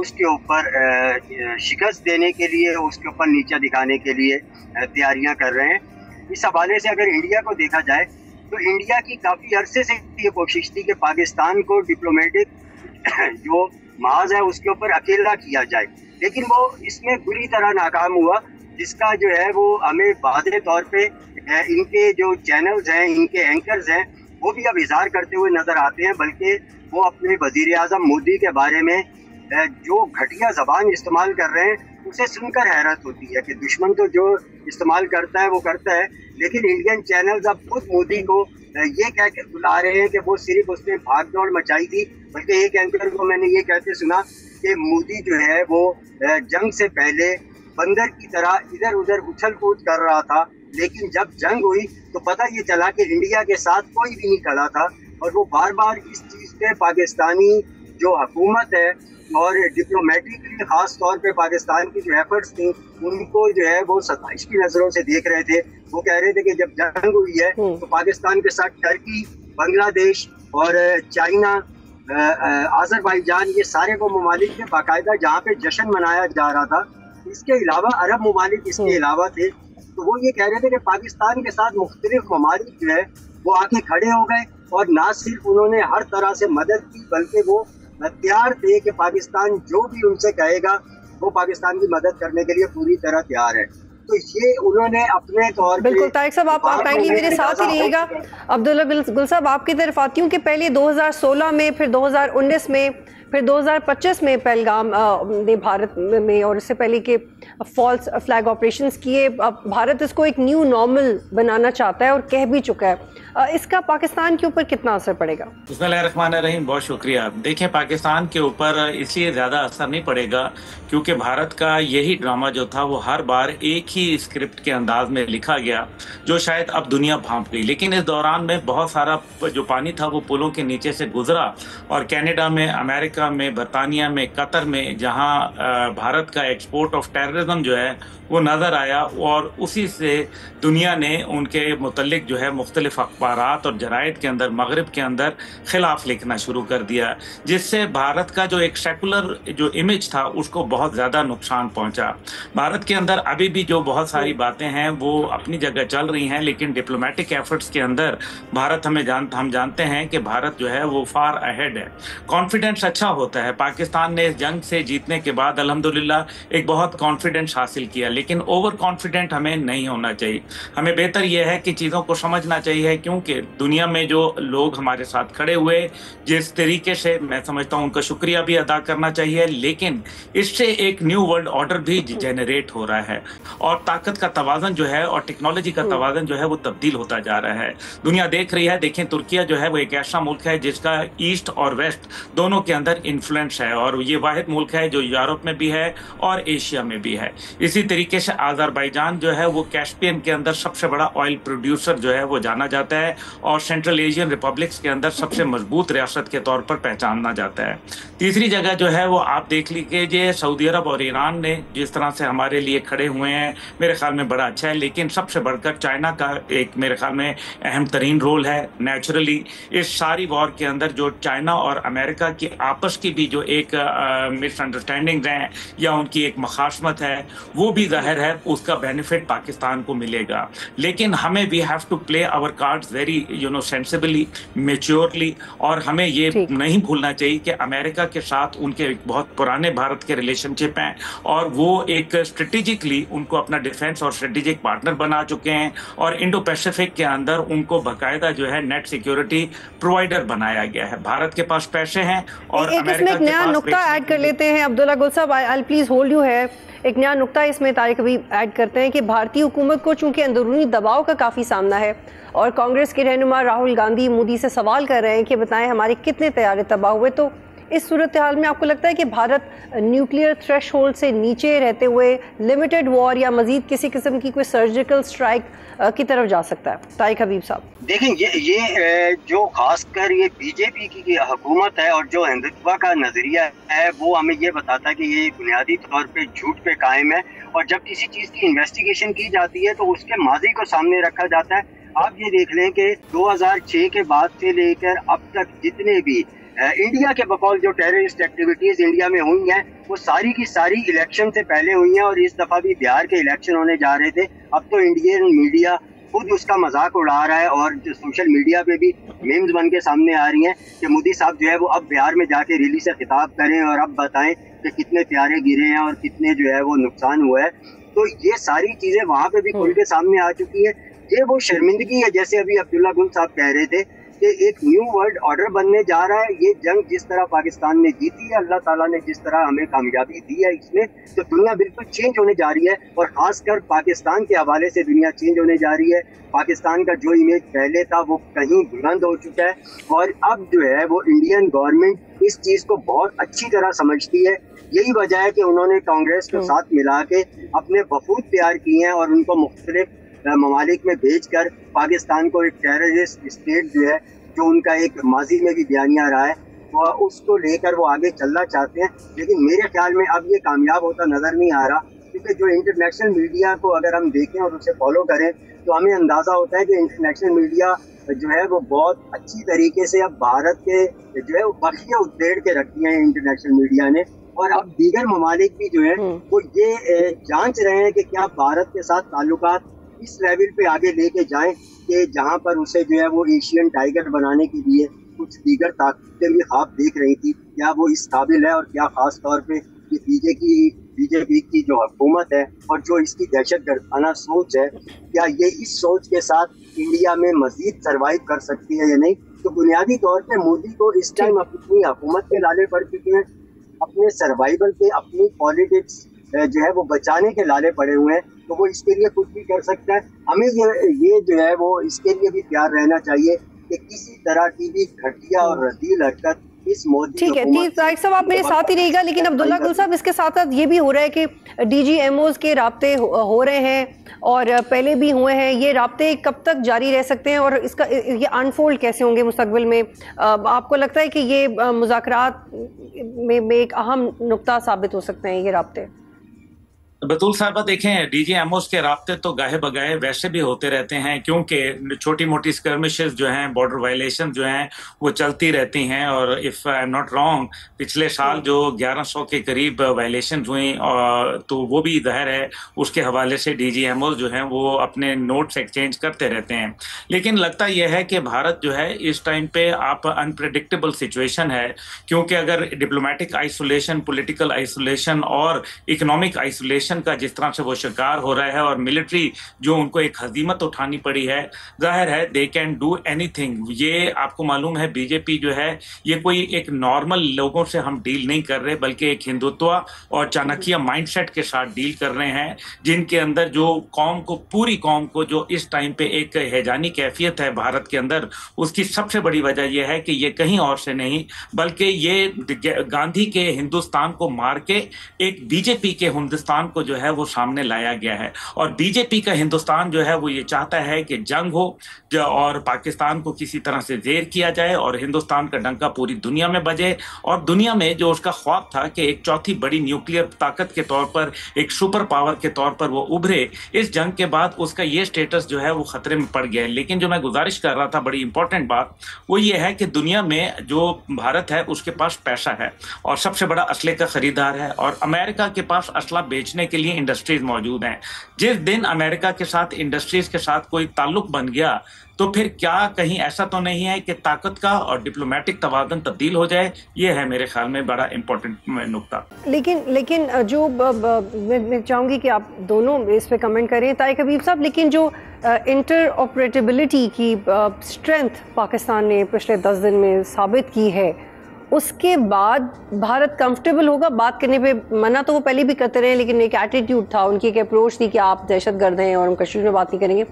اس کے اوپر شکست دینے کے لیے، اس کے اوپر نیچا دکھانے کے لیے تیاریاں کر رہے ہیں۔ اس حوالے سے اگر انڈیا کو دیکھا جائے تو انڈیا کی کافی عرصے سے یہ کوشش تھی کہ پاکستان کو ڈپلومیٹک جو محاذ ہے اس کے اوپر اکیلا کیا جائے، لیکن وہ اس میں بری طرح ناکام ہوا، جس کا جو ہے وہ ہمیں واضح طور پہ ان کے جو چینلز ہیں، ان کے اینکرز ہیں، وہ بھی اب اظہار کرتے ہوئے نظر آتے ہیں، بلکہ وہ اپنے وزیر اعظم مودی کے بارے میں جو گھٹیا زبان استعمال کر رہے ہیں اسے سن کر حیرت ہوتی ہے کہ دشمن تو جو استعمال کرتا ہے وہ کرتا ہے، لیکن انڈین چینلز اب خود مودی کو یہ کہہ کے بلا رہے ہیں کہ وہ صرف اس نے بھاگ دوڑ مچائی تھی، بلکہ ایک اینکر کو میں نے یہ کہتے سنا کہ مودی جو ہے وہ جنگ سے پہلے بندر کی طرح ادھر ادھر اچھل کود کر رہا تھا، لیکن جب جنگ ہوئی تو پتہ یہ چلا کہ انڈیا کے ساتھ کوئی بھی نہیں کھڑا تھا، اور وہ بار بار اس چیز پہ پاکستانی جو حکومت ہے اور ڈپلومیٹکلی خاص طور پہ پاکستان کی جو ایفرٹس تھیں ان کو جو ہے وہ ستائش کی نظروں سے دیکھ رہے تھے۔ وہ کہہ رہے تھے کہ جب جنگ ہوئی ہے تو پاکستان کے ساتھ ٹرکی، بنگلہ دیش اور چائنا، آذربائیجان، یہ سارے وہ ممالک تھے باقاعدہ جہاں پہ جشن منایا جا رہا تھا۔ اس کے علاوہ عرب ممالک اس کے علاوہ تھے، تو وہ یہ کہہ رہے تھے کہ پاکستان کے ساتھ مختلف ممالک جو ہے وہ آ کے کھڑے ہو گئے، اور نہ صرف انہوں نے ہر طرح سے مدد کی بلکہ وہ تیار تھے کہ پاکستان جو بھی ان سے کہے گا وہ پاکستان کی مدد کرنے کے لیے پوری طرح تیار ہے۔ تو یہ انہوں نے اپنے طور پہ بالکل طارق صاحب آپ کائنڈلی میرے ساتھ ہی رہیے گا۔ عبداللہ گل صاحب آپ کی طرف آتی ہوں کہ پہلے 2016 میں، پھر 2019 میں، پھر 2025 میں پہلگام نے بھارت میں، اور اس سے پہلے کہ فالس فلیگ آپریشنز کیے، بھارت اس کو ایک نیو نارمل بنانا چاہتا ہے اور کہہ بھی چکا ہے، اس کا پاکستان کے اوپر کتنا اثر پڑے گا؟ بسم اللہ الرحمن الرحیم، بہت شکریہ۔ دیکھیں پاکستان کے اوپر اس لیے زیادہ اثر نہیں پڑے گا کیونکہ بھارت کا یہی ڈرامہ جو تھا وہ ہر بار ایک ہی اسکرپٹ کے انداز میں لکھا گیا جو شاید اب دنیا بھانپ گئی، لیکن اس دوران میں بہت سارا جو پانی تھا وہ پلوں کے نیچے سے گزرا، اور کینیڈا میں، امریکہ میں، برطانیہ میں، قطر میں، جہاں بھارت کا ایکسپورٹ آف ٹیررزم جو ہے وہ نظر آیا، اور اسی سے دنیا نے ان کے متعلق جو ہے مختلف اخبارات اور جرائد کے اندر، مغرب کے اندر خلاف لکھنا شروع کر دیا، جس سے بھارت کا جو ایک سیکولر جو امیج تھا اس کو بہت زیادہ نقصان پہنچا۔ بھارت کے اندر ابھی بھی جو بہت ساری باتیں ہیں وہ اپنی جگہ چل رہی ہیں، لیکن ڈپلومیٹک ایفرٹس کے اندر بھارت ہم جانتے ہیں کہ بھارت جو ہے وہ فار اہیڈ ہے۔ کانفیڈنس اچھا ہوتا ہے، پاکستان نے اس جنگ سے جیتنے کے بعد الحمدللہ ایک بہت کانفیڈنس حاصل کیا، لیکن اوور کانفیڈنٹ ہمیں نہیں ہونا چاہیے۔ ہمیں بہتر یہ ہے کہ چیزوں کو سمجھنا چاہیے، کیونکہ دنیا میں جو لوگ ہمارے ساتھ کھڑے ہوئے جس طریقے سے، میں سمجھتا ہوں ان کا شکریہ بھی ادا کرنا چاہیے، لیکن اس سے ایک نیو ورلڈ آرڈر بھی جنریٹ ہو رہا ہے، اور طاقت کا توازن جو ہے اور ٹیکنالوجی کا توازن جو ہے وہ تبدیل ہوتا جا رہا ہے۔ دنیا دیکھ رہی ہے، دیکھیں ترکیہ جو ہے وہ ایک ایسا ملک ہے جس کا ایسٹ اور ویسٹ دونوں کے اندر انفلوئنس ہے، اور یہ واحد ملک ہے جو یورپ میں بھی ہے اور ایشیا میں بھی ہے۔ اسی طریقے سے آذربائیجان جو ہے وہ کیسپین کے اندر سب سے بڑا آئل پروڈیوسر جو ہے وہ جانا جاتا ہے، اور سینٹرل ایشین ریپبلکس کے اندر سب سے مضبوط ریاست کے طور پر پہچانا جاتا ہے۔ تیسری جگہ جو ہے وہ آپ دیکھ لیجیے، سعودی عرب اور ایران نے جس طرح سے ہمارے لیے کھڑے ہوئے ہیں میرے خیال میں بڑا اچھا ہے، لیکن سب سے بڑھ کر چائنا کا ایک میرے خیال میں اہم ترین رول ہے۔ نیچرلی اس ساری وار کے اندر جو چائنا اور امریکہ کی آپس کی بھی جو ایک مس انڈرسٹینڈنگ ہیں یا ان کی ایک مخاصمت ہے، وہ بھی ظاہر ہے اس کا بینیفٹ پاکستان کو ملے گا، لیکن ہمیں we have to play our cards very sensibly, maturely, اور ہمیں یہ نہیں بھولنا چاہیے کہ امریکہ کے ساتھ ان کے بہت پرانے بھارت کے ریلیشن شپ ہیں، اور وہ ایک اسٹریٹجکلی ان کو اپنا ڈیفینس اور اسٹریٹجک پارٹنر بنا چکے ہیں، اور انڈو پیسیفک کے اندر ان کو باقاعدہ جو ہے نیٹ سیکیورٹی پرووائڈر بنایا گیا ہے۔ بھارت کے پاس پیسے ہیں اور امریکہ کے پاس ایک نیا نقطہ ایڈ کر لیتے ہیں عبداللہ گل صاحب، آئی پلیز ہولڈ یو ہے۔ ایک نیا نقطہ اس میں طارق ابھی ایڈ کرتے ہیں کہ بھارتی حکومت کو چونکہ اندرونی دباؤ کا کافی سامنا ہے، اور کانگریس کے رہنما راہل گاندھی مودی سے سوال کر رہے ہیں کہ بتائیں ہمارے کتنے طیارے تباہ ہوئے، تو اس صورتحال میں آپ کو لگتا ہے کہ بھارت نیوکلیئر تھریش ہولڈ سے نیچے رہتے ہوئے لمیٹڈ وار یا مزید کسی قسم کی کوئی سرجیکل سٹرائک کی طرف جا سکتا ہے؟ طارق حبیب صاحب دیکھیں، یہ جو خاص کر یہ بی جے پی کی حکومت ہے اور جو ہندوتوا کا نظریہ ہے وہ ہمیں یہ بتاتا ہے کہ یہ بنیادی طور پہ جھوٹ پہ قائم ہے، اور جب کسی چیز کی انویسٹیگیشن کی جاتی ہے تو اس کے ماضی کو سامنے رکھا جاتا ہے۔ آپ یہ دیکھ لیں کہ 2006 کے بعد سے لے کر اب تک جتنے بھی انڈیا کے بقول جو ٹیررسٹ ایکٹیویٹیز انڈیا میں ہوئی ہیں وہ ساری کی ساری الیکشن سے پہلے ہوئی ہیں، اور اس دفعہ بھی بہار کے الیکشن ہونے جا رہے تھے. اب تو انڈین میڈیا خود اس کا مذاق اڑا رہا ہے، اور جو سوشل میڈیا پہ بھی میمز بن کے سامنے آ رہی ہیں کہ مودی صاحب جو ہے وہ اب بہار میں جا کے ریلی سے خطاب کریں اور اب بتائیں کہ کتنے پیارے گرے ہیں اور کتنے جو ہے وہ نقصان ہوا ہے. تو یہ ساری چیزیں وہاں پہ بھی کھل کے سامنے آ چکی ہے. یہ وہ شرمندگی ہے، جیسے ابھی عبداللہ گل صاحب کہہ رہے تھے کہ ایک نیو ورلڈ آرڈر بننے جا رہا ہے. یہ جنگ جس طرح پاکستان نے جیتی ہے، اللہ تعالیٰ نے جس طرح ہمیں کامیابی دی ہے اس میں، تو دنیا بالکل چینج ہونے جا رہی ہے، اور خاص کر پاکستان کے حوالے سے دنیا چینج ہونے جا رہی ہے. پاکستان کا جو امیج پہلے تھا وہ کہیں بلند ہو چکا ہے، اور اب جو ہے وہ انڈین گورنمنٹ اس چیز کو بہت اچھی طرح سمجھتی ہے. یہی وجہ ہے کہ انہوں نے کانگریس کو ساتھ ملا کے اپنے وفود تیار کیے ہیں، اور ان کو مختلف ممالک میں بھیج کر پاکستان کو ایک ٹیررسٹ اسٹیٹ جو ہے، جو ان کا ایک ماضی میں بھی بیانیہ رہا ہے، وہ اس کو لے کر وہ آگے چلنا چاہتے ہیں. لیکن میرے خیال میں اب یہ کامیاب ہوتا نظر نہیں آ رہا، کیونکہ جو انٹرنیشنل میڈیا کو اگر ہم دیکھیں اور اسے فالو کریں تو ہمیں اندازہ ہوتا ہے کہ انٹرنیشنل میڈیا جو ہے وہ بہت اچھی طریقے سے اب بھارت کے جو ہے وہ بخشیاں ادھیڑ کے رکھی ہیں انٹرنیشنل میڈیا نے. اور اب دیگر ممالک بھی جو ہے وہ یہ جانچ رہے ہیں کہ کیا بھارت کے ساتھ تعلقات اس لیول پہ آگے لے کے جائیں کہ جہاں پر اسے جو ہے وہ ایشین ٹائیگر بنانے کے لیے کچھ دیگر طاقتیں بھی خواب دیکھ رہی تھی. کیا وہ اس قابل ہے، اور کیا خاص طور پہ یہ بی جے پی کی جو حکومت ہے اور جو اس کی دہشت گردانہ سوچ ہے، کیا یہ اس سوچ کے ساتھ انڈیا میں مزید سروائیو کر سکتی ہے یا نہیں. تو بنیادی طور پہ مودی کو اس ٹائم اپنی حکومت کے لالے پڑ چکے ہیں، اپنے سروائیول کے، اپنی پالیٹکس جو ہے وہ بچانے کے لالے پڑے ہوئے ہیں. تو وہ اس کے لیے کچھ بھی کر سکتا ہے. ہمیں یہ جو ہے وہ اس کے لیے بھی تیار رہنا چاہیے کہ کسی طرح کی بھی گھٹیا اور رذیل حرکت اس مودی. ٹھیک ہے طارق صاحب، آپ میرے ساتھ ہی رہے گا. لیکن عبداللہ گل صاحب، اس کے ساتھ ساتھ یہ بھی ہو رہا ہے کہ ڈی جی ایم اوز کے رابطے ہو رہے ہیں اور پہلے بھی ہوئے ہیں. یہ رابطے کب تک جاری رہ سکتے ہیں اور اس کا یہ انفولڈ کیسے ہوں گے مستقبل میں؟ آپ کو لگتا ہے کہ یہ مذاکرات میں ایک اہم نقطہ ثابت ہو سکتے ہیں یہ رابطے؟ بطول صاحبہ دیکھیں، ڈی جی ایم اوز کے رابطے تو گاہے بگاہے ویسے بھی ہوتے رہتے ہیں، کیونکہ چھوٹی موٹی اسکرمشز جو ہیں، بارڈر وائلیشن جو ہیں وہ چلتی رہتی ہیں. اور if I am not wrong, پچھلے سال جو 1100 کے قریب وائلیشن ہوئیں، تو وہ بھی ظاہر ہے اس کے حوالے سے ڈی جی ایم اوز جو ہیں وہ اپنے نوٹس ایکسچینج کرتے رہتے ہیں. لیکن لگتا یہ ہے کہ بھارت جو ہے اس ٹائم پہ آپ انپریڈکٹیبل سچویشن ہے، کیونکہ اگر ڈپلومیٹک آئسولیشن، پولیٹیکل آئسولیشن اور اکنامک آئسولیشن کا جس طرح سے وہ شکار ہو رہا ہے، اور ملٹری جو ان کو ایک ہزیمت اٹھانی پڑی ہے، ظاہر ہے they can do any thing. یہ آپ کو معلوم ہے بی جے پی جو ہے یہ کوئی ایک نارمل لوگوں سے ہم ڈیل نہیں کر رہے، بلکہ ایک ہندوتوا اور چانکیہ مائنڈ سیٹ کے ساتھ ڈیل کر رہے ہیں، جن کے اندر جو قوم کو، پوری قوم کو جو اس ٹائم پہ ایک ہیجانی کیفیت ہے بھارت کے اندر، اس کی سب سے بڑی وجہ یہ ہے کہ یہ کہیں اور سے نہیں بلکہ یہ گاندھی کے ہندوستان کو مار کے ایک بی جے پی کے ہندوستان کو جو ہے وہ سامنے لایا گیا ہے. اور بی جے پی کا ہندوستان جو ہے وہ یہ چاہتا ہے کہ جنگ ہو اور پاکستان کو کسی طرح سے زیر کیا جائے اور ہندوستان کا ڈنکا پوری دنیا میں بجے، اور دنیا میں جو اس کا خواب تھا کہ ایک چوتھی بڑی نیوکلیئر طاقت کے طور پر، ایک سپر پاور کے طور پر وہ ابھرے، اس جنگ کے بعد اس کا یہ سٹیٹس جو ہے وہ خطرے میں پڑ گیا ہے. لیکن جو میں گزارش کر رہا تھا، بڑی امپورٹنٹ بات وہ یہ ہے کہ دنیا میں جو بھارت ہے اس کے پاس پیسہ ہے اور سب سے بڑا اسلحے کا خریدار ہے، اور امریکہ کے پاس اسلحہ بیچنے کے لیے انڈسٹریز موجود ہیں. جس دن امریکہ کے ساتھ انڈسٹریز کے ساتھ کوئی تعلق بن گیا تو پھر کیا کہیں ایسا تو نہیں ہے کہ طاقت کا اور ڈپلومیٹک توازن تبدیل ہو جائے؟ یہ ہے میرے خیال میں بڑا امپورٹنٹ نقطہ. لیکن جو میں چاہوں گی کہ آپ دونوں اس پہ کمنٹ کریں. طارق حبیب صاحب، لیکن جو انٹر آپریٹیبلٹی کی اسٹرینتھ پاکستان نے پچھلے 10 دن میں ثابت کی ہے، اس کے بعد بھارت کمفرٹیبل ہوگا بات کرنے پہ؟ منع تو وہ پہلے بھی کرتے رہے، لیکن ایک ایٹیٹیوڈ تھا، ان کی ایک اپروچ تھی کہ آپ دہشت گرد ہیں اور ہم کشمیر میں بات نہیں کریں گے.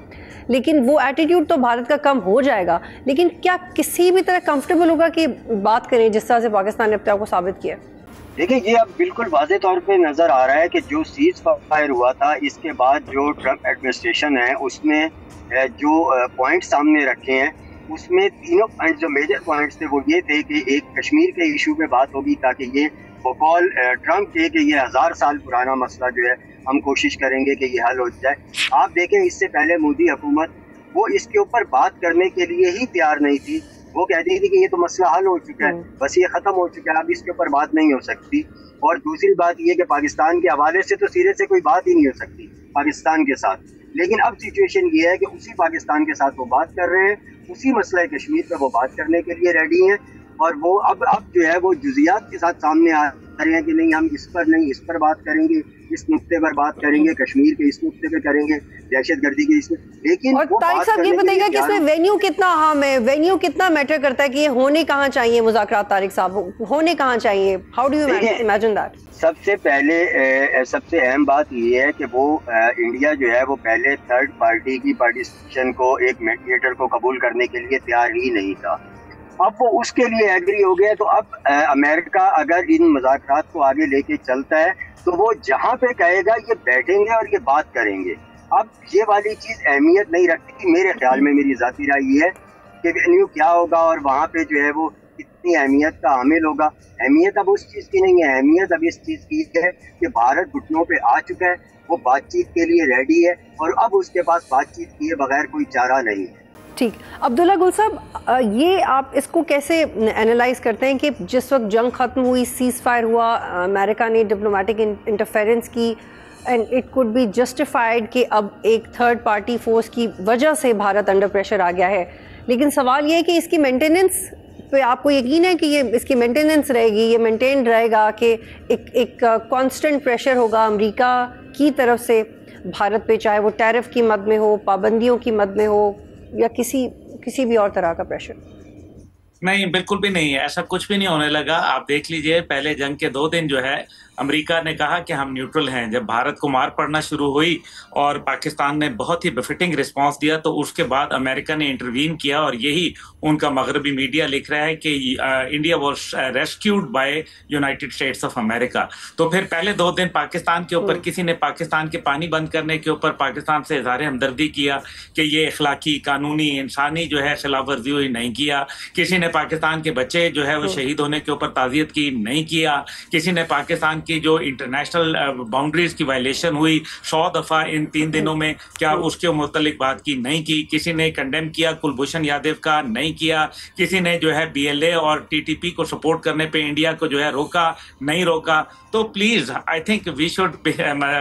لیکن وہ ایٹیٹیوڈ تو بھارت کا کم ہو جائے گا، لیکن کیا کسی بھی طرح کمفرٹیبل ہوگا کہ بات کریں جس طرح سے پاکستان نے اپنے آپ کو ثابت کیا؟ دیکھیں، یہ اب بالکل واضح طور پہ نظر آ رہا ہے کہ جو سیز فائر ہوا تھا، اس کے بعد جو ٹرمپ ایڈمنسٹریشن ہے اس نے جو پوائنٹ سامنے رکھے ہیں، اس میں تینوں پوائنٹ جو میجر پوائنٹس تھے وہ یہ تھے کہ ایک کشمیر کے ایشو پہ بات ہوگی، تاکہ یہ بقول ٹرمپ کے کہ یہ 1000 سال پرانا مسئلہ جو ہے ہم کوشش کریں گے کہ یہ حل ہو جائے. آپ دیکھیں، اس سے پہلے مودی حکومت وہ اس کے اوپر بات کرنے کے لیے ہی تیار نہیں تھی. وہ کہتی تھی کہ یہ تو مسئلہ حل ہو چکا ہے, بس یہ ختم ہو چکا ہے, اب اس کے اوپر بات نہیں ہو سکتی. اور دوسری بات یہ کہ پاکستان کے حوالے سے تو سرے سے کوئی بات ہی نہیں ہو سکتی پاکستان کے ساتھ. لیکن اب سچویشن یہ ہے کہ اسی پاکستان کے ساتھ وہ بات کر رہے ہیں, اسی مسئلہ کشمیر پہ وہ بات کرنے کے لیے ریڈی ہیں, اور وہ اب جو ہے وہ جزیات کے ساتھ سامنے آ رہے ہیں کہ نہیں ہم اس پر نہیں, اس پر بات کریں گے, اس نقطے پر بات کریں گے, کشمیر کے اس نقطے پہ کریں گے, دہشت گردی کے اس میں. لیکن اور طارق صاحب یہ بتائیے گا کہ اس میں وینیو کتنا اہم ہے, وینیو کتنا میٹر کرتا ہے کہ یہ ہونے کہاں چاہیے مذاکرات؟ طارق صاحب ہونے کہاں چاہیے؟ How do you imagine that? سب سے پہلے سب سے اہم بات یہ ہے کہ وہ انڈیا جو ہے وہ پہلے تھرڈ پارٹی کی پارٹیسپیشن کو, ایک میڈیٹر کو قبول کرنے کے لیے تیار ہی نہیں تھا. اب وہ اس کے لیے ایگری ہو گیا, تو اب امریکہ اگر ان مذاکرات کو آگے لے کے چلتا ہے تو وہ جہاں پہ کہے گا یہ بیٹھیں گے اور یہ بات کریں گے. اب یہ والی چیز اہمیت نہیں رکھتی میرے خیال میں, میری ذاتی رائے یہ ہے کہ وینیو کیا ہوگا اور وہاں پہ جو ہے وہ کتنی اہمیت کا حامل ہوگا. اہمیت اب اس چیز کی نہیں ہے, اہمیت اب اس چیز کی ہے کہ بھارت گھٹنوں پہ آ چکا ہے, وہ بات چیت کے لیے ریڈی ہے, اور اب اس کے پاس بات چیت کیے بغیر کوئی چارہ نہیں ہے. ٹھیک. عبداللہ گل صاحب, یہ آپ اس کو کیسے انالائز کرتے ہیں کہ جس وقت جنگ ختم ہوئی, سیز فائر ہوا, امریکہ نے ڈپلومیٹک انٹرفیرنس کی, and it could be justified کہ اب ایک تھرڈ پارٹی فورس کی وجہ سے بھارت انڈر پریشر آ گیا ہے, لیکن سوال یہ ہے کہ اس کی مینٹیننس پہ آپ کو یقین ہے کہ یہ اس کی مینٹیننس رہے گی, یہ مینٹین رہے گا کہ ایک کانسٹنٹ پریشر ہوگا امریکہ کی طرف سے بھارت پہ, چاہے وہ ٹیرف کی مد میں ہو, پابندیوں کی مد میں ہو, یا کسی بھی اور طرح کا پریشر؟ نہیں, بالکل بھی نہیں ہے, ایسا کچھ بھی نہیں ہونے لگا. آپ دیکھ لیجئے پہلے جنگ کے 2 دن جو ہے امریکہ نے کہا کہ ہم نیوٹرل ہیں. جب بھارت کو مار پڑنا شروع ہوئی اور پاکستان نے بہت ہی بفٹنگ رسپانس دیا, تو اس کے بعد امریکہ نے انٹروین کیا, اور یہی ان کا مغربی میڈیا لکھ رہا ہے کہ India was rescued by United States of America. تو پھر پہلے 2 دن پاکستان کے اوپر کسی نے پاکستان کے پانی بند کرنے کے اوپر پاکستان سے اظہار ہمدردی کیا کہ یہ اخلاقی, قانونی, انسانی جو ہے خلاف ورزی ہوئی, نہیں کیا. کسی نے پاکستان کے بچے جو ہے وہ شہید ہونے کے اوپر تعزیت کی, نہیں کیا. کسی نے پاکستان کی جو انٹرنیشنل باؤنڈریز کی وائلیشن ہوئی 100 دفعہ ان 3 دنوں میں, کیا اس کے متعلق بات کی, نہیں کی. کسی نے کنڈیم کیا کلبھوشن یادو کا, نہیں کیا. کسی نے جو ہے BLA اور TTP کو سپورٹ کرنے پہ انڈیا کو جو ہے روکا, نہیں روکا. تو please I think we should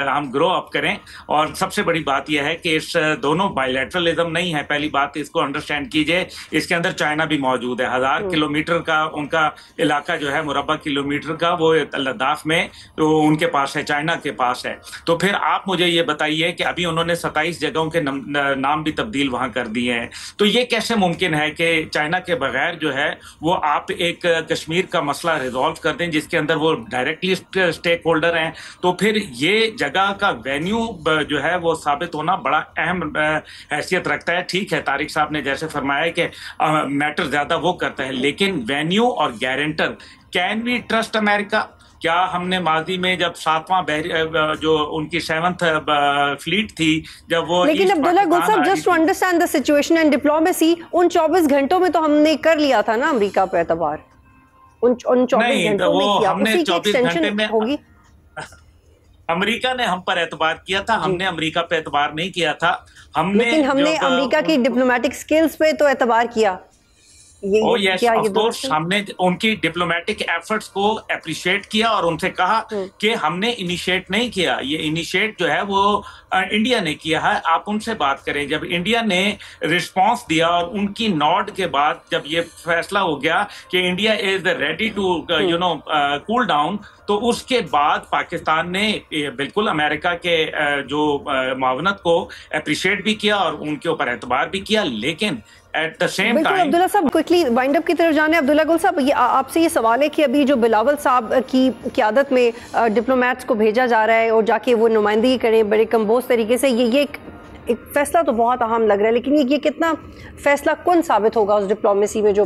ہم گرو اپ کریں. اور سب سے بڑی بات یہ ہے کہ اس دونوں بائیلیٹرلزم نہیں ہے. پہلی بات اس کو انڈرسٹینڈ کیجئے, اس کے اندر چائنا بھی موجود ہے. 1000 کلومیٹر کا ان کا علاقہ جو ہے, مربع کلومیٹر کا, وہ لداخ میں ان کے پاس ہے, چائنا کے پاس ہے. تو پھر آپ مجھے یہ بتائیے کہ ابھی انہوں نے 27 جگہوں کے نام بھی تبدیل وہاں کر دیے ہیں. تو یہ کیسے ممکن ہے کہ چائنا کے بغیر جو ہے وہ آپ ایک کشمیر کا مسئلہ ریزالو کر دیں جس کے اندر وہ ڈائریکٹلی اسٹیک ہولڈر ہیں؟ تو پھر یہ جگہ کا وینیو جو ہے وہ ثابت ہونا بڑا اہم حیثیت رکھتا ہے. ٹھیک ہے, طارق صاحب نے جیسے فرمایا کہ میٹر زیادہ وہ کرتا ہے, لیکن وینیو اور گارنٹر, کین وی ٹرسٹ امریکہ؟ کیا ہم نے ماضی میں جب 7واں جو ان کی 7th فلیٹ تھی, جب وہ, لیکن عبداللہ گل صاحب just to understand the situation and diplomacy, ان 24 گھنٹوں میں تو ہم نے کر لیا تھا نا امریکہ پہ اعتبار, ان 24 گھنٹوں میں کیا, اسی کی ایکسٹینشن ہوگی. امریکہ نے ہم پر اعتبار کیا تھا, ہم نے امریکہ پہ اعتبار نہیں کیا تھا. لیکن ہم نے امریکہ کی ڈپلومیٹک سکلز پہ تو اعتبار کیا. ہم نے ان کی ڈپلومیٹک ایفرٹس کو اپریشیٹ کیا اور ان سے کہا کہ ہم نے انیشیٹ نہیں کیا, یہ انیشیٹ جو ہے وہ انڈیا نے کیا ہے, آپ ان سے بات کریں. جب انڈیا نے رسپانس دیا اور ان کی نوڈ کے بعد جب یہ فیصلہ ہو گیا کہ India is ready to cool down, تو اس کے بعد پاکستان نے بالکل امریکہ کے جو معاونت کو اپریشیٹ بھی کیا اور ان کے اوپر اعتبار بھی کیا. لیکن ایٹ دا سیم ٹائم, عبداللہ صاحب کوئکلی وائنڈ اپ کی طرف جانے. عبداللہ گل صاحب, یہ آپ سے یہ سوال ہے کہ ابھی جو بلاول صاحب کی قیادت میں ڈپلومیٹس کو بھیجا جا رہا ہے اور جا کے وہ نمائندگی کریں بڑے کمبوز طریقے سے, یہ ایک فیصلہ تو بہت اہم لگ رہا ہے, لیکن یہ کتنا فیصلہ کن ثابت ہوگا اس ڈپلومیسی میں جو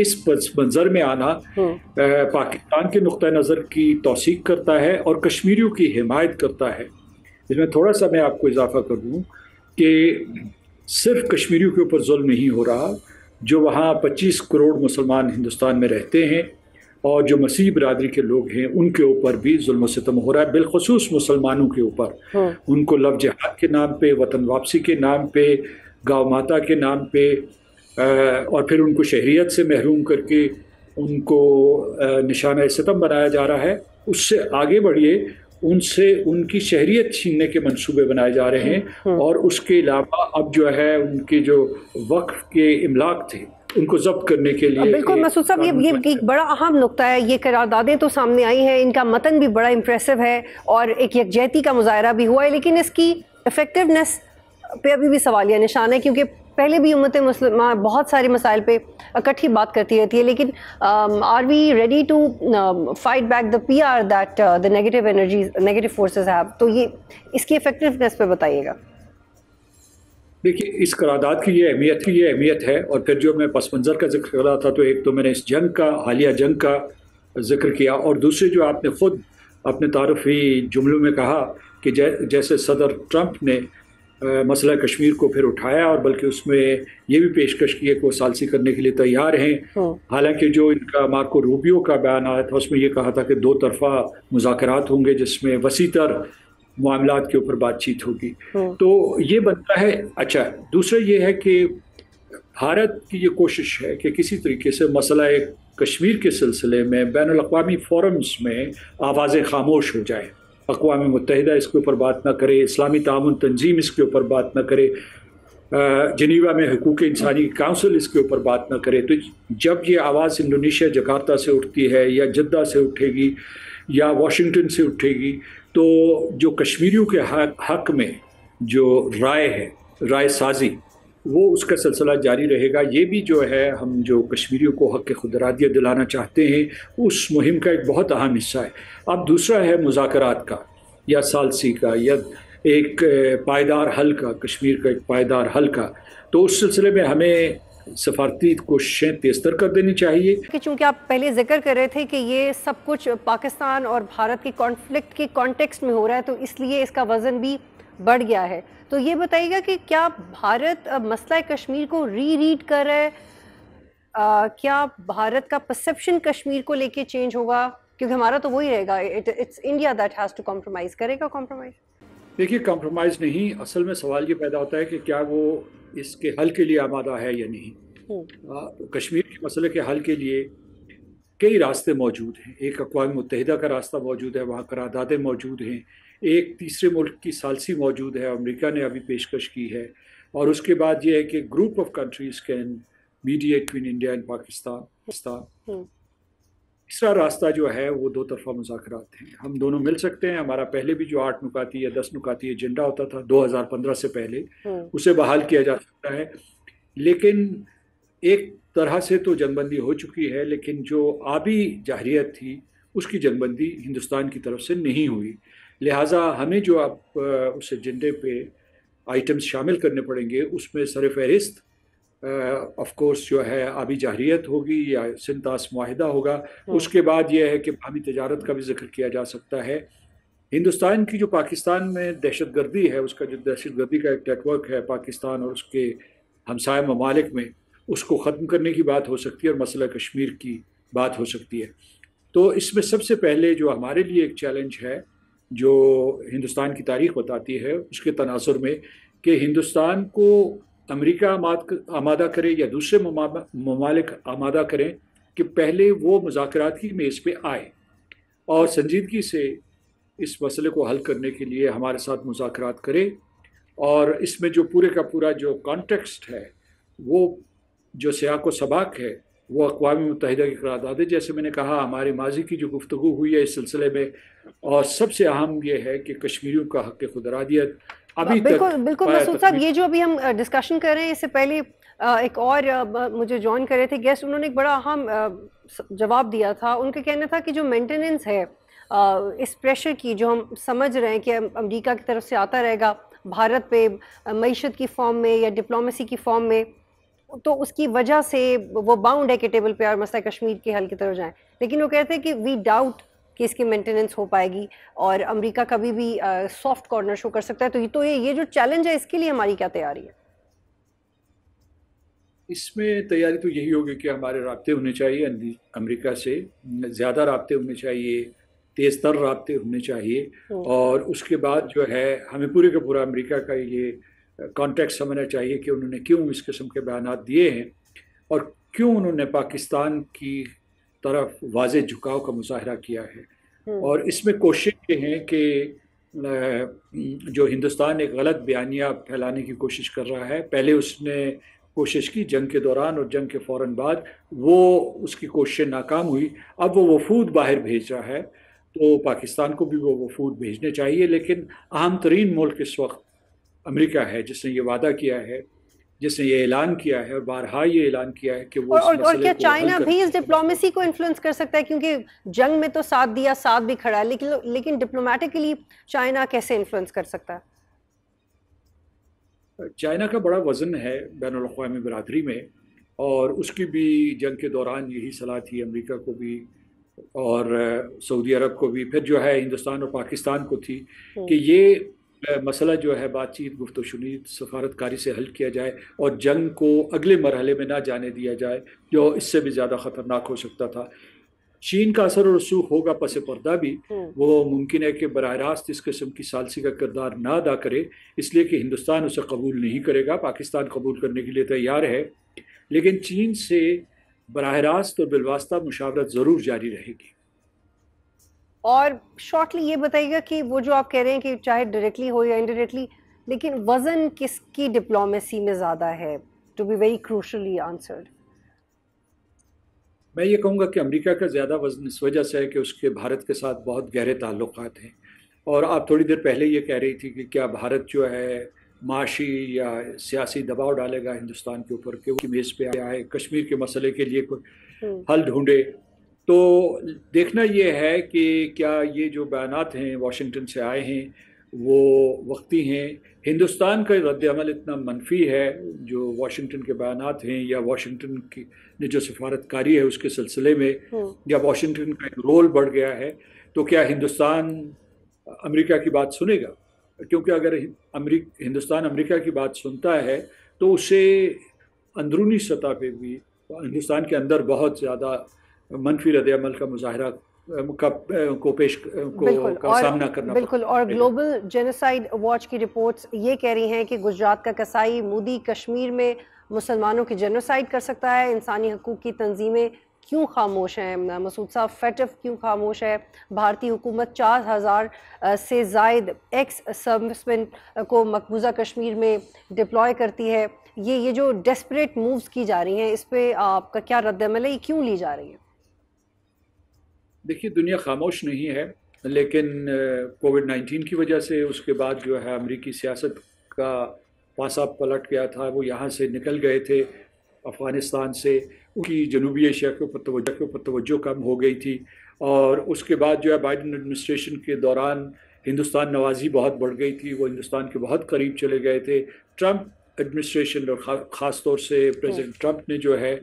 اس پس منظر میں آنا پاکستان کے نقطہ نظر کی توثیق کرتا ہے اور کشمیریوں کی حمایت کرتا ہے. اس میں تھوڑا سا میں آپ کو اضافہ کر دوں کہ صرف کشمیریوں کے اوپر ظلم نہیں ہو رہا، جو وہاں 25 کروڑ مسلمان ہندوستان میں رہتے ہیں اور جو مسیحی برادری کے لوگ ہیں ان کے اوپر بھی ظلم و ستم ہو رہا ہے، بالخصوص مسلمانوں کے اوپر. ان کو لو جہاد کے نام پہ، وطن واپسی کے نام پہ، گاؤ ماتا کے نام پہ، اور پھر ان کو شہریت سے محروم کر کے ان کو نشانہ ستم بنایا جا رہا ہے. اس سے آگے بڑھیے، ان سے ان کی شہریت چھیننے کے منصوبے بنائے جا رہے ہیں، اور اس کے علاوہ اب جو ہے ان کے جو وقف کے املاک تھے ان کو ضبط کرنے کے لیے. بالکل مسعود صاحب، یہ ایک بڑا اہم نقطہ ہے. یہ قراردادیں تو سامنے آئی ہیں، ان کا متن بھی بڑا امپریسو ہے اور ایک یکجہتی کا مظاہرہ بھی ہوا ہے، لیکن اس کی افیکٹونیس پہ ابھی بھی سوالیہ نشان ہے، کیونکہ پہلے بھی امت مسلمہ بہت سارے مسائل پہ اکٹھی بات کرتی رہتی ہے. لیکن are we ready to fight back the پی آر that the negative energies, negative forces have? تو یہ اس کی افیکٹونیس پہ بتائیے گا. دیکھیے، اس قرارداد کی یہ اہمیت ہے، اور پھر جو میں پس منظر کا ذکر کر رہا تھا، تو ایک تو میں نے اس جنگ کا، حالیہ جنگ کا ذکر کیا، اور دوسرے جو آپ نے خود اپنے تعارفی جملوں میں کہا کہ جیسے صدر ٹرمپ نے مسئلہ کشمیر کو پھر اٹھایا، اور بلکہ اس میں یہ بھی پیشکش کی ہے کہ وہ ثالثی کرنے کے لیے تیار ہیں. حالانکہ جو ان کا مارکو روبیو کا بیان آیا تھا اس میں یہ کہا تھا کہ 2 طرفہ مذاکرات ہوں گے جس میں وسیع تر معاملات کے اوپر بات چیت ہوگی. تو یہ بنتا ہے. اچھا، دوسرا یہ ہے کہ بھارت کی یہ کوشش ہے کہ کسی طریقے سے مسئلہ کشمیر کے سلسلے میں بین الاقوامی فورمز میں آوازیں خاموش ہو جائیں. اقوام متحدہ اس کے اوپر بات نہ کرے، اسلامی تعاون تنظیم اس کے اوپر بات نہ کرے، جنیوا میں حقوق انسانی کونسل اس کے اوپر بات نہ کرے. تو جب یہ آواز انڈونیشیا جکارتا سے اٹھتی ہے، یا جدہ سے اٹھے گی، یا واشنگٹن سے اٹھے گی، تو جو کشمیریوں کے حق میں جو رائے ہے، رائے سازی، وہ اس کا سلسلہ جاری رہے گا. یہ بھی جو ہے، ہم جو کشمیریوں کو حق خود ارادیت دلانا چاہتے ہیں، اس مہم کا ایک بہت اہم حصہ ہے. اب دوسرا ہے مذاکرات کا، یا ثالثی کا، یا ایک پائیدار حل کا، کشمیر کا ایک پائیدار حل کا. تو اس سلسلے میں ہمیں سفارتی کوششیں تیزتر کر دینی چاہیے. کہ چونکہ آپ پہلے ذکر کر رہے تھے کہ یہ سب کچھ پاکستان اور بھارت کے کانفلکٹ کے کانٹیکسٹ میں ہو رہا ہے، تو اس لیے اس کا وزن بھی بڑھ گیا ہے. تو یہ بتائیے گا کہ کیا بھارت مسئلہ کشمیر کو ریڈ کر رہا ہے؟ کیا بھارت کا پرسیپشن کشمیر کو لے کے چینج ہوگا؟ کیونکہ ہمارا تو وہی رہے گا، it's India that has to compromise. کرے گا کمپرومائز؟ دیکھیے، کمپرومائز نہیں، اصل میں سوال یہ پیدا ہوتا ہے کہ کیا وہ اس کے حل کے لیے آمادہ ہے یا نہیں. کشمیر کے مسئلے کے حل کے لیے کئی راستے موجود ہیں. ایک اقوام متحدہ کا راستہ موجود ہے، وہاں قراردادیں موجود ہیں. ایک تیسرے ملک کی ثالثی موجود ہے، امریکہ نے ابھی پیشکش کی ہے. اور اس کے بعد یہ ہے کہ group of countries can mediate between India and Pakistan. تیسرا راستہ جو ہے وہ 2 طرفہ مذاکرات ہیں. ہم دونوں مل سکتے ہیں. ہمارا پہلے بھی جو 8 نکاتی یا 10 نکاتی ایجنڈا ہوتا تھا 2015 سے پہلے، اسے بحال کیا جا سکتا ہے. لیکن ایک طرح سے تو جنگ بندی ہو چکی ہے، لیکن جو آبی جارحیت تھی اس کی جنگ بندی ہندوستان کی طرف سے نہیں ہوئی. لہٰذا ہمیں جو اب اس ایجنڈے پہ آئٹمز شامل کرنے پڑیں گے، اس میں سر فہرست آف کورس جو ہے آبی جارحیت ہوگی، یا سنتاس معاہدہ ہوگا. اس کے بعد یہ ہے کہ باہمی تجارت کا بھی ذکر کیا جا سکتا ہے. ہندوستان کی جو پاکستان میں دہشت گردی ہے، اس کا جو دہشت گردی کا ایک نیٹ ورک ہے پاکستان اور اس کے ہمسائے ممالک میں، اس کو ختم کرنے کی بات ہو سکتی ہے، اور مسئلہ کشمیر کی بات ہو سکتی ہے. تو اس میں سب سے پہلے جو ہمارے لیے ایک چیلنج ہے، جو ہندوستان کی تاریخ بتاتی ہے اس کے تناظر میں، کہ ہندوستان کو امریکہ آمادہ کرے یا دوسرے ممالک آمادہ کریں کہ پہلے وہ مذاکرات کی میز پہ آئے اور سنجیدگی سے اس مسئلے کو حل کرنے کے لیے ہمارے ساتھ مذاکرات کرے. اور اس میں جو پورے کا پورا جو کانٹیکسٹ ہے، وہ جو سیاق و سباق ہے، وہ اقوام متحدہ کی قراردادیں، جیسے میں نے کہا ہمارے ماضی کی جو گفتگو ہوئی ہے اس سلسلے میں. اور سب سے اہم یہ ہے کہ کشمیریوں کا حق خود ارادیت ابھی تک بالکل مسعود صاحب، یہ جو ابھی ہم ڈسکشن کر رہے ہیں، اس سے پہلے ایک اور مجھے جوائن کر رہے تھے گیسٹ، انہوں نے ایک بڑا اہم جواب دیا تھا. ان کا کہنا تھا کہ جو مینٹیننس ہے اس پریشر کی، جو ہم سمجھ رہے ہیں کہ امریکہ کی طرف سے آتا رہے گا بھارت پہ معیشت کی فارم میں یا ڈپلومیسی کی فارم میں، تو اس کی وجہ سے وہ باؤنڈ ہے کہ ٹیبل پہ اور مسئلہ کشمیر کے حل کی طرف جائیں، لیکن وہ کہتے ہیں کہ وی ڈاؤٹ کہ اس کی مینٹیننس ہو پائے گی اور امریکہ کبھی بھی سافٹ کارنر شو کر سکتا ہے. تو یہ جو چیلنج ہے اس کے لیے ہماری کیا تیاری ہے؟ اس میں تیاری تو یہی ہوگی کہ ہمارے رابطے ہونے چاہیے امریکہ سے، زیادہ رابطے ہونے چاہیے، تیز تر رابطے ہونے چاہیے، اور اس کے بعد جو ہے ہمیں پورے کا پورا امریکہ کا یہ کانٹیکٹ سمجھنا چاہیے کہ انہوں نے کیوں اس قسم کے بیانات دیے ہیں اور کیوں انہوں نے پاکستان کی طرف واضح جھکاؤ کا مظاہرہ کیا ہے. اور اس میں کوشش یہ ہے کہ جو ہندوستان ایک غلط بیانیہ پھیلانے کی کوشش کر رہا ہے، پہلے اس نے کوشش کی جنگ کے دوران اور جنگ کے فوراً بعد، وہ اس کی کوششیں ناکام ہوئی. اب وہ وفود باہر بھیج رہا ہے، تو پاکستان کو بھی وہ وفود بھیجنے چاہیے، لیکن اہم ترین ملک اس وقت امریکہ ہے، جس نے یہ وعدہ کیا ہے، جس نے یہ اعلان کیا ہے اور بارہا یہ اعلان کیا ہے کہ وہ اس مسئلے اور کیا کو چائنا حل بھی اس ڈپلومیسی کو انفلوئنس کر سکتا ہے؟ کیونکہ جنگ میں تو ساتھ دیا، ساتھ بھی کھڑا ہے، لیکن ڈپلومیٹکلی چائنا کیسے انفلوئنس کر سکتا ہے؟ چائنا کا بڑا وزن ہے بین الاقوامی برادری میں، اور اس کی بھی جنگ کے دوران یہی صلاح تھی امریکہ کو بھی اور سعودی عرب کو بھی، پھر جو ہے ہندوستان اور پاکستان کو تھی کہ یہ مسئلہ جو ہے بات چیت، گفت و شنید، سفارتکاری سے حل کیا جائے اور جنگ کو اگلے مرحلے میں نہ جانے دیا جائے جو اس سے بھی زیادہ خطرناک ہو سکتا تھا. چین کا اثر و رسوخ ہوگا پس پردہ بھی، وہ ممکن ہے کہ براہ راست اس قسم کی ثالثی کا کردار نہ ادا کرے، اس لیے کہ ہندوستان اسے قبول نہیں کرے گا. پاکستان قبول کرنے کے لیے تیار ہے، لیکن چین سے براہ راست اور بالواسطہ مشاورت ضرور جاری رہے گی. اور شارٹلی یہ بتائیے گا کہ وہ جو آپ کہہ رہے ہیں کہ چاہے ڈائریکٹلی ہو یا انڈائریکٹلی، لیکن وزن کس کی ڈپلومیسی میں زیادہ ہے؟ To be very crucially answered. میں یہ کہوں گا کہ امریکہ کا زیادہ وزن اس وجہ سے ہے کہ اس کے بھارت کے ساتھ بہت گہرے تعلقات ہیں. اور آپ تھوڑی دیر پہلے یہ کہہ رہی تھی کہ کیا بھارت جو ہے معاشی یا سیاسی دباؤ ڈالے گا ہندوستان کے اوپر کہ وہ میز پہ آئے، کشمیر کے مسئلے کے لیے کوئی حل ڈھونڈے. تو دیکھنا یہ ہے کہ کیا یہ جو بیانات ہیں واشنگٹن سے آئے ہیں وہ وقتی ہیں. ہندوستان کا رد عمل اتنا منفی ہے جو واشنگٹن کے بیانات ہیں، یا واشنگٹن کی نے جو سفارتکاری ہے اس کے سلسلے میں، یا واشنگٹن کا ایک رول بڑھ گیا ہے، تو کیا ہندوستان امریکہ کی بات سنے گا؟ کیونکہ اگر ہندوستان امریکہ کی بات سنتا ہے تو اسے اندرونی سطح پہ بھی ہندوستان کے اندر بہت زیادہ منفی رد عمل کا مظاہرہ کا سامنا کرنا. بالکل. اور گلوبل جینوسائیڈ واچ کی رپورٹس یہ کہہ رہی ہیں کہ گجرات کا کسائی مودی کشمیر میں مسلمانوں کی جینوسائیڈ کر سکتا ہے. انسانی حقوق کی تنظیمیں کیوں خاموش ہیں؟ مسعود صاحب، فیٹف کیوں خاموش ہے؟ بھارتی حکومت 4000 سے زائد ایکس سروسمین کو مقبوضہ کشمیر میں ڈپلوائے کرتی ہے. یہ جو ڈیسپریٹ مووز کی جا رہی ہیں، اس پہ آپ کا کیا رد عمل ہے؟ یہ کیوں لی جا رہی ہیں؟ دیکھیے، دنیا خاموش نہیں ہے، لیکن کووڈ-19 کی وجہ سے اس کے بعد جو ہے امریکی سیاست کا پاسا پلٹ گیا تھا. وہ یہاں سے نکل گئے تھے افغانستان سے، ان کی جنوبی ایشیا کے اوپر توجہ کم ہو گئی تھی. اور اس کے بعد جو ہے بائیڈن ایڈمنسٹریشن کے دوران ہندوستان نوازی بہت بڑھ گئی تھی، وہ ہندوستان کے بہت قریب چلے گئے تھے. ٹرمپ ایڈمنسٹریشن اور خاص طور سے پریزیڈنٹ ٹرمپ نے جو ہے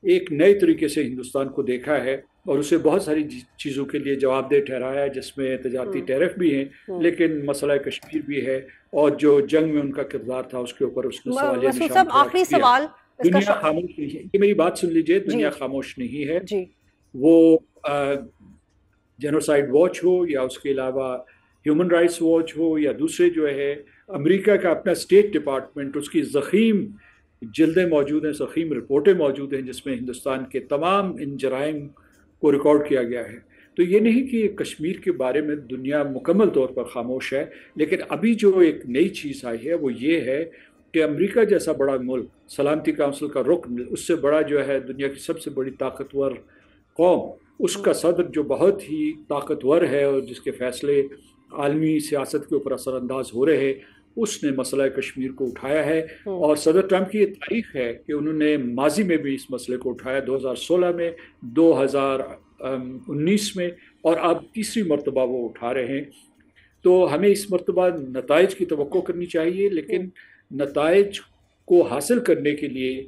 ایک نئے طریقے سے ہندوستان کو دیکھا ہے اور اسے بہت ساری چیزوں کے لیے جواب دہ ٹھہرایا ہے، جس میں تجارتی ٹیرف بھی ہیں، لیکن مسئلہ کشمیر بھی ہے، اور جو جنگ میں ان کا کردار تھا اس کے اوپر اس نے سوالیہ نشان آخری سوال. دنیا خاموش نہیں ہے، یہ میری بات سن لیجئے، دنیا خاموش نہیں ہے. وہ جینوسائیڈ واچ ہو یا اس کے علاوہ ہیومن رائٹس واچ ہو یا دوسرے جو ہے امریکہ کا اپنا اسٹیٹ ڈپارٹمنٹ، اس کی ضخیم جلدیں موجود ہیں، ضخیم رپورٹیں موجود ہیں جس میں ہندوستان کے تمام ان جرائم کو ریکارڈ کیا گیا ہے. تو یہ نہیں کہ کشمیر کے بارے میں دنیا مکمل طور پر خاموش ہے، لیکن ابھی جو ایک نئی چیز آئی ہے وہ یہ ہے کہ امریکہ جیسا بڑا ملک، سلامتی کونسل کا رکن، اس سے بڑا جو ہے دنیا کی سب سے بڑی طاقتور قوم، اس کا صدر جو بہت ہی طاقتور ہے اور جس کے فیصلے عالمی سیاست کے اوپر اثر انداز ہو رہے، اس نے مسئلہ کشمیر کو اٹھایا ہے. اور صدر ٹرمپ کی یہ تاریخ ہے کہ انہوں نے ماضی میں بھی اس مسئلے کو اٹھایا، 2016 میں، 2019 میں، اور اب تیسری مرتبہ وہ اٹھا رہے ہیں. تو ہمیں اس مرتبہ نتائج کی توقع کرنی چاہیے، لیکن نتائج کو حاصل کرنے کے لیے